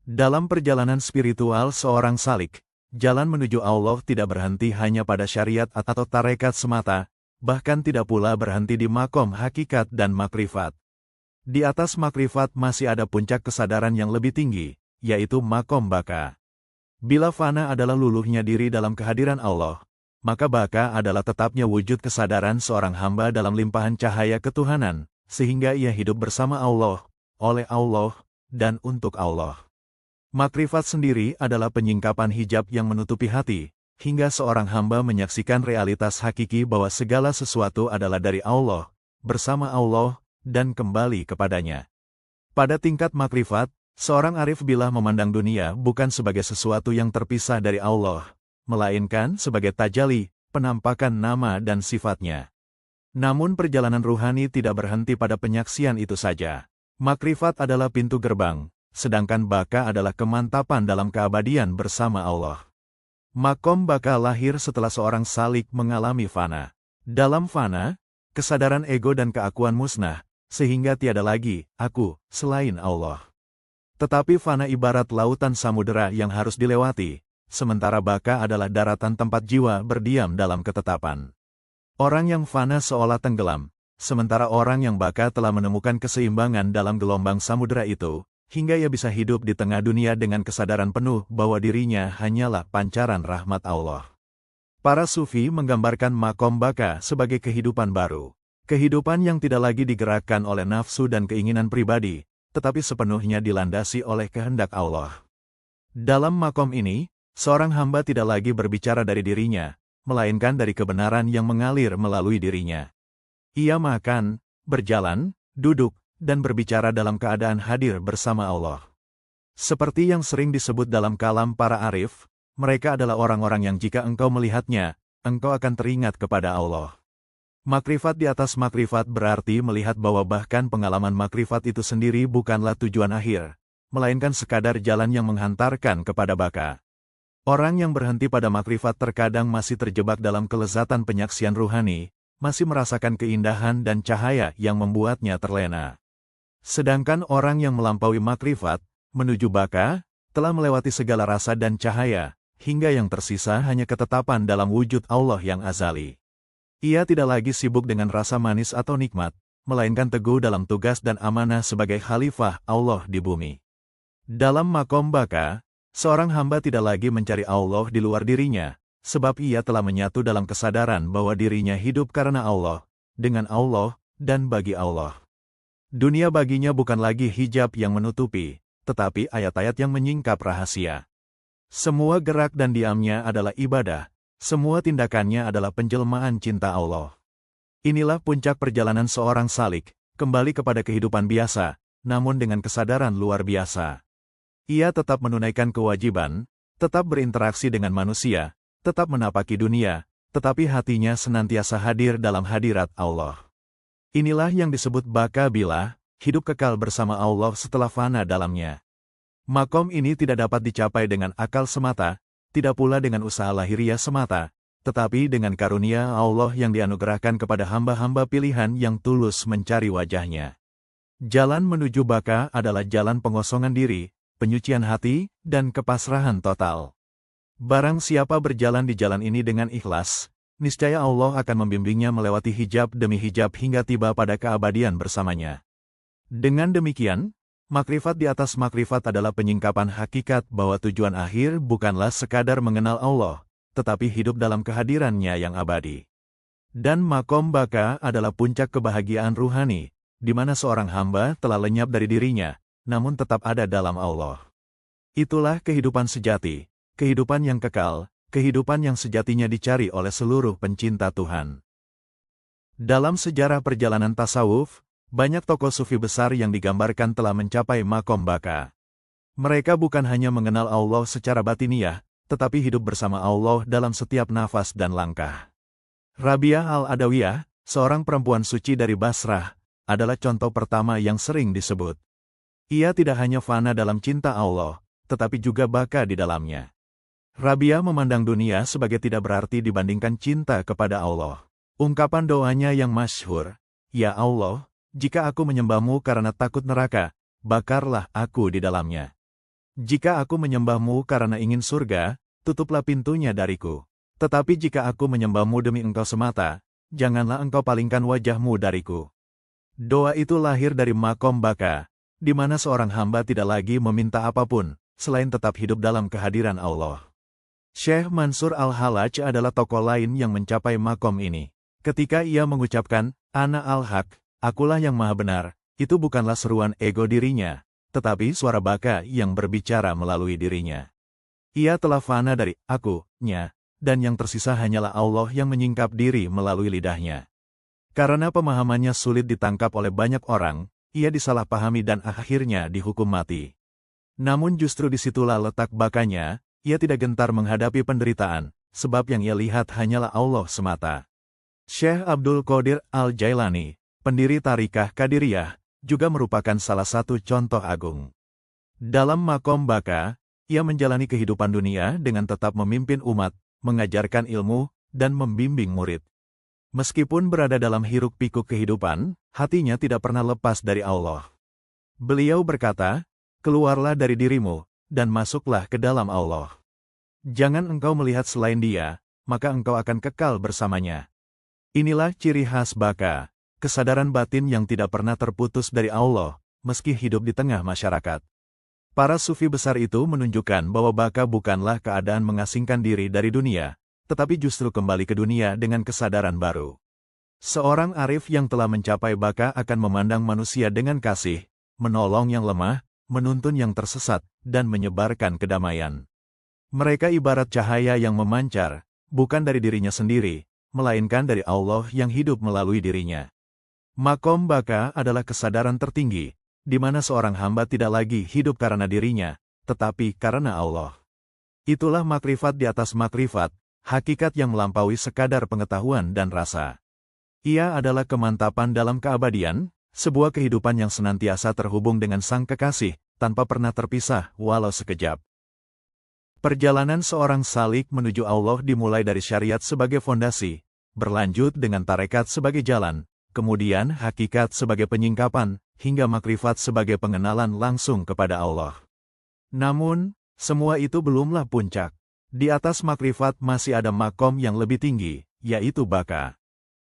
Dalam perjalanan spiritual seorang salik, jalan menuju Allah tidak berhenti hanya pada syariat atau tarekat semata, bahkan tidak pula berhenti di makom hakikat dan makrifat. Di atas makrifat masih ada puncak kesadaran yang lebih tinggi, yaitu makom baka. Bila fana adalah luluhnya diri dalam kehadiran Allah, maka baka adalah tetapnya wujud kesadaran seorang hamba dalam limpahan cahaya ketuhanan, sehingga ia hidup bersama Allah, oleh Allah, dan untuk Allah. Makrifat sendiri adalah penyingkapan hijab yang menutupi hati, hingga seorang hamba menyaksikan realitas hakiki bahwa segala sesuatu adalah dari Allah, bersama Allah, dan kembali kepadanya. Pada tingkat makrifat, seorang arif bila memandang dunia bukan sebagai sesuatu yang terpisah dari Allah, melainkan sebagai tajali, penampakan nama dan sifatnya. Namun perjalanan ruhani tidak berhenti pada penyaksian itu saja. Makrifat adalah pintu gerbang, sedangkan baka adalah kemantapan dalam keabadian bersama Allah. Makom baka lahir setelah seorang salik mengalami fana. Dalam fana, kesadaran ego dan keakuan musnah, sehingga tiada lagi aku selain Allah. Tetapi fana ibarat lautan samudera yang harus dilewati, sementara baka adalah daratan tempat jiwa berdiam dalam ketetapan. Orang yang fana seolah tenggelam, sementara orang yang baka telah menemukan keseimbangan dalam gelombang samudera itu, hingga ia bisa hidup di tengah dunia dengan kesadaran penuh bahwa dirinya hanyalah pancaran rahmat Allah. Para sufi menggambarkan makom baka sebagai kehidupan baru. Kehidupan yang tidak lagi digerakkan oleh nafsu dan keinginan pribadi, tetapi sepenuhnya dilandasi oleh kehendak Allah. Dalam makom ini, seorang hamba tidak lagi berbicara dari dirinya, melainkan dari kebenaran yang mengalir melalui dirinya. Ia makan, berjalan, duduk, dan berbicara dalam keadaan hadir bersama Allah. Seperti yang sering disebut dalam kalam para arif, mereka adalah orang-orang yang jika engkau melihatnya, engkau akan teringat kepada Allah. Makrifat di atas makrifat berarti melihat bahwa bahkan pengalaman makrifat itu sendiri bukanlah tujuan akhir, melainkan sekadar jalan yang menghantarkan kepada baka. Orang yang berhenti pada makrifat terkadang masih terjebak dalam kelezatan penyaksian ruhani, masih merasakan keindahan dan cahaya yang membuatnya terlena. Sedangkan orang yang melampaui makrifat, menuju baka, telah melewati segala rasa dan cahaya, hingga yang tersisa hanya ketetapan dalam wujud Allah yang azali. Ia tidak lagi sibuk dengan rasa manis atau nikmat, melainkan teguh dalam tugas dan amanah sebagai khalifah Allah di bumi. Dalam makom baka, seorang hamba tidak lagi mencari Allah di luar dirinya, sebab ia telah menyatu dalam kesadaran bahwa dirinya hidup karena Allah, dengan Allah, dan bagi Allah. Dunia baginya bukan lagi hijab yang menutupi, tetapi ayat-ayat yang menyingkap rahasia. Semua gerak dan diamnya adalah ibadah, semua tindakannya adalah penjelmaan cinta Allah. Inilah puncak perjalanan seorang salik, kembali kepada kehidupan biasa, namun dengan kesadaran luar biasa. Ia tetap menunaikan kewajiban, tetap berinteraksi dengan manusia, tetap menapaki dunia, tetapi hatinya senantiasa hadir dalam hadirat Allah. Inilah yang disebut baka bila, hidup kekal bersama Allah setelah fana dalamnya. Makom ini tidak dapat dicapai dengan akal semata, tidak pula dengan usaha lahiriah semata, tetapi dengan karunia Allah yang dianugerahkan kepada hamba-hamba pilihan yang tulus mencari wajahnya. Jalan menuju baka adalah jalan pengosongan diri, penyucian hati, dan kepasrahan total. Barang siapa berjalan di jalan ini dengan ikhlas, niscaya Allah akan membimbingnya melewati hijab demi hijab hingga tiba pada keabadian bersamanya. Dengan demikian, makrifat di atas makrifat adalah penyingkapan hakikat bahwa tujuan akhir bukanlah sekadar mengenal Allah, tetapi hidup dalam kehadirannya yang abadi. Dan makom baka adalah puncak kebahagiaan ruhani, di mana seorang hamba telah lenyap dari dirinya, namun tetap ada dalam Allah. Itulah kehidupan sejati, kehidupan yang kekal, kehidupan yang sejatinya dicari oleh seluruh pencinta Tuhan. Dalam sejarah perjalanan tasawuf, banyak tokoh sufi besar yang digambarkan telah mencapai makom baka. Mereka bukan hanya mengenal Allah secara batiniah, tetapi hidup bersama Allah dalam setiap nafas dan langkah. Rabi'ah al-Adawiyah, seorang perempuan suci dari Basrah, adalah contoh pertama yang sering disebut. Ia tidak hanya fana dalam cinta Allah, tetapi juga baka di dalamnya. Rabi'ah memandang dunia sebagai tidak berarti dibandingkan cinta kepada Allah. Ungkapan doanya yang masyhur, "Ya Allah, jika aku menyembahmu karena takut neraka, bakarlah aku di dalamnya. Jika aku menyembahmu karena ingin surga, tutuplah pintunya dariku. Tetapi jika aku menyembahmu demi engkau semata, janganlah engkau palingkan wajahmu dariku. Doa itu lahir dari makom baka, di mana seorang hamba tidak lagi meminta apapun, selain tetap hidup dalam kehadiran Allah. Syekh Mansur Al-Halaj adalah tokoh lain yang mencapai makom ini. Ketika ia mengucapkan, Ana al-Haq, akulah yang maha benar, itu bukanlah seruan ego dirinya, tetapi suara baka yang berbicara melalui dirinya. Ia telah fana dari aku-nya, dan yang tersisa hanyalah Allah yang menyingkap diri melalui lidahnya. Karena pemahamannya sulit ditangkap oleh banyak orang, ia disalahpahami dan akhirnya dihukum mati. Namun justru disitulah letak bakanya, ia tidak gentar menghadapi penderitaan, sebab yang ia lihat hanyalah Allah semata. Syekh Abdul Qadir Al-Jailani, pendiri Tarikah Qadiriyah, juga merupakan salah satu contoh agung. Dalam makom baka, ia menjalani kehidupan dunia dengan tetap memimpin umat, mengajarkan ilmu, dan membimbing murid. Meskipun berada dalam hiruk-pikuk kehidupan, hatinya tidak pernah lepas dari Allah. Beliau berkata, keluarlah dari dirimu, dan masuklah ke dalam Allah. Jangan engkau melihat selain Dia, maka engkau akan kekal bersamanya. Inilah ciri khas baka, kesadaran batin yang tidak pernah terputus dari Allah, meski hidup di tengah masyarakat. Para sufi besar itu menunjukkan bahwa baka bukanlah keadaan mengasingkan diri dari dunia, tetapi justru kembali ke dunia dengan kesadaran baru. Seorang arif yang telah mencapai baka akan memandang manusia dengan kasih, menolong yang lemah, menuntun yang tersesat, dan menyebarkan kedamaian. Mereka ibarat cahaya yang memancar, bukan dari dirinya sendiri, melainkan dari Allah yang hidup melalui dirinya. Makom baka adalah kesadaran tertinggi, di mana seorang hamba tidak lagi hidup karena dirinya, tetapi karena Allah. Itulah makrifat di atas makrifat, hakikat yang melampaui sekadar pengetahuan dan rasa. Ia adalah kemantapan dalam keabadian, sebuah kehidupan yang senantiasa terhubung dengan Sang Kekasih, tanpa pernah terpisah walau sekejap. Perjalanan seorang salik menuju Allah dimulai dari syariat sebagai fondasi, berlanjut dengan tarekat sebagai jalan, kemudian hakikat sebagai penyingkapan, hingga makrifat sebagai pengenalan langsung kepada Allah. Namun, semua itu belumlah puncak. Di atas makrifat masih ada makom yang lebih tinggi, yaitu baka.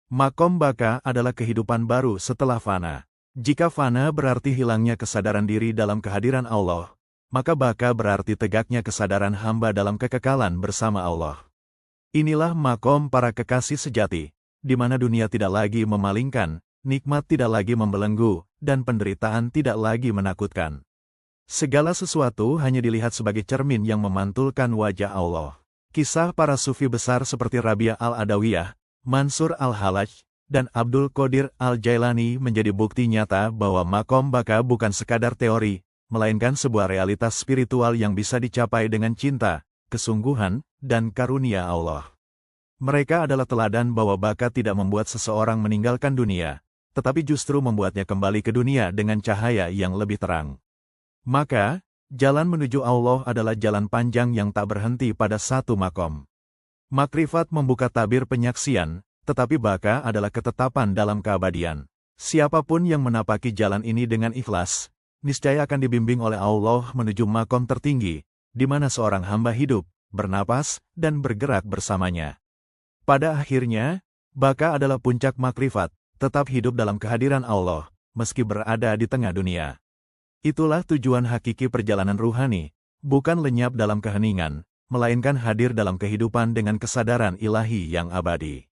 Makom baka adalah kehidupan baru setelah fana. Jika fana berarti hilangnya kesadaran diri dalam kehadiran Allah, maka baka berarti tegaknya kesadaran hamba dalam kekekalan bersama Allah. Inilah makom para kekasih sejati, di mana dunia tidak lagi memalingkan, nikmat tidak lagi membelenggu, dan penderitaan tidak lagi menakutkan. Segala sesuatu hanya dilihat sebagai cermin yang memantulkan wajah Allah. Kisah para sufi besar seperti Rabi'ah Al-Adawiyah, Mansur Al-Halaj, dan Abdul Qadir Al-Jailani menjadi bukti nyata bahwa makom baka bukan sekadar teori, melainkan sebuah realitas spiritual yang bisa dicapai dengan cinta, kesungguhan, dan karunia Allah. Mereka adalah teladan bahwa baka tidak membuat seseorang meninggalkan dunia, tetapi justru membuatnya kembali ke dunia dengan cahaya yang lebih terang. Maka, jalan menuju Allah adalah jalan panjang yang tak berhenti pada satu makom. Makrifat membuka tabir penyaksian, tetapi baka adalah ketetapan dalam keabadian. Siapapun yang menapaki jalan ini dengan ikhlas, niscaya akan dibimbing oleh Allah menuju makom tertinggi, di mana seorang hamba hidup, bernapas, dan bergerak bersamanya. Pada akhirnya, baka adalah puncak makrifat, tetap hidup dalam kehadiran Allah, meski berada di tengah dunia. Itulah tujuan hakiki perjalanan ruhani, bukan lenyap dalam keheningan, melainkan hadir dalam kehidupan dengan kesadaran ilahi yang abadi.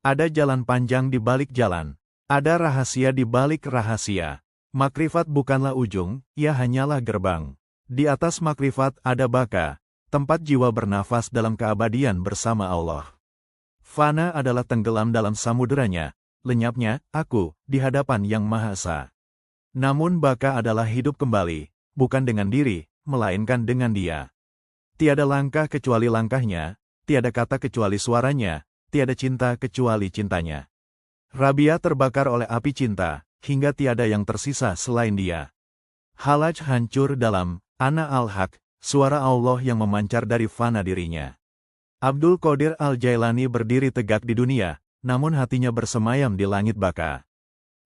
Ada jalan panjang di balik jalan, ada rahasia di balik rahasia. Makrifat bukanlah ujung, ia hanyalah gerbang. Di atas makrifat ada baka, tempat jiwa bernafas dalam keabadian bersama Allah. Fana adalah tenggelam dalam samuderanya, lenyapnya aku di hadapan Yang Maha Esa. Namun baka adalah hidup kembali, bukan dengan diri, melainkan dengan Dia. Tiada langkah kecuali langkahnya, tiada kata kecuali suaranya, tiada cinta kecuali cintanya. Rabi'ah terbakar oleh api cinta, hingga tiada yang tersisa selain Dia. Halaj hancur dalam Ana al-Haq, suara Allah yang memancar dari fana dirinya. Abdul Qadir Al-Jailani berdiri tegak di dunia, namun hatinya bersemayam di langit baka.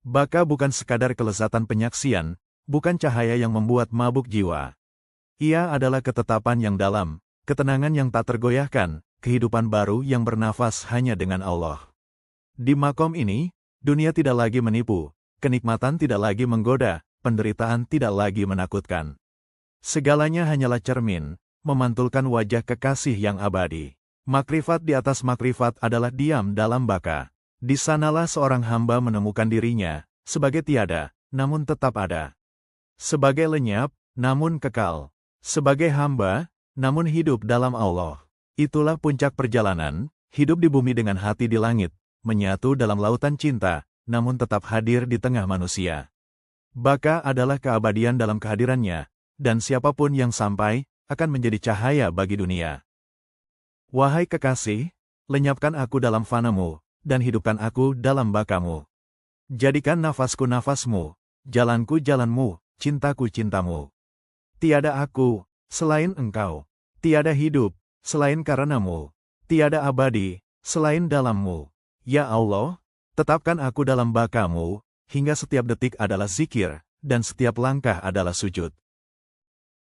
Baka bukan sekadar kelezatan penyaksian, bukan cahaya yang membuat mabuk jiwa. Ia adalah ketetapan yang dalam, ketenangan yang tak tergoyahkan, kehidupan baru yang bernafas hanya dengan Allah. Di makom ini, dunia tidak lagi menipu, kenikmatan tidak lagi menggoda, penderitaan tidak lagi menakutkan. Segalanya hanyalah cermin, memantulkan wajah kekasih yang abadi. Makrifat di atas makrifat adalah diam dalam baka. Di sanalah seorang hamba menemukan dirinya, sebagai tiada, namun tetap ada. Sebagai lenyap, namun kekal. Sebagai hamba, namun hidup dalam Allah. Itulah puncak perjalanan, hidup di bumi dengan hati di langit, menyatu dalam lautan cinta, namun tetap hadir di tengah manusia. Baka adalah keabadian dalam kehadirannya, dan siapapun yang sampai, akan menjadi cahaya bagi dunia. Wahai kekasih, lenyapkan aku dalam fanamu, dan hidupkan aku dalam bakamu. Jadikan nafasku nafasmu, jalanku jalanmu, cintaku cintamu. Tiada aku, selain engkau. Tiada hidup, selain karenamu. Tiada abadi, selain dalammu. Ya Allah, tetapkan aku dalam bakamu, hingga setiap detik adalah zikir, dan setiap langkah adalah sujud.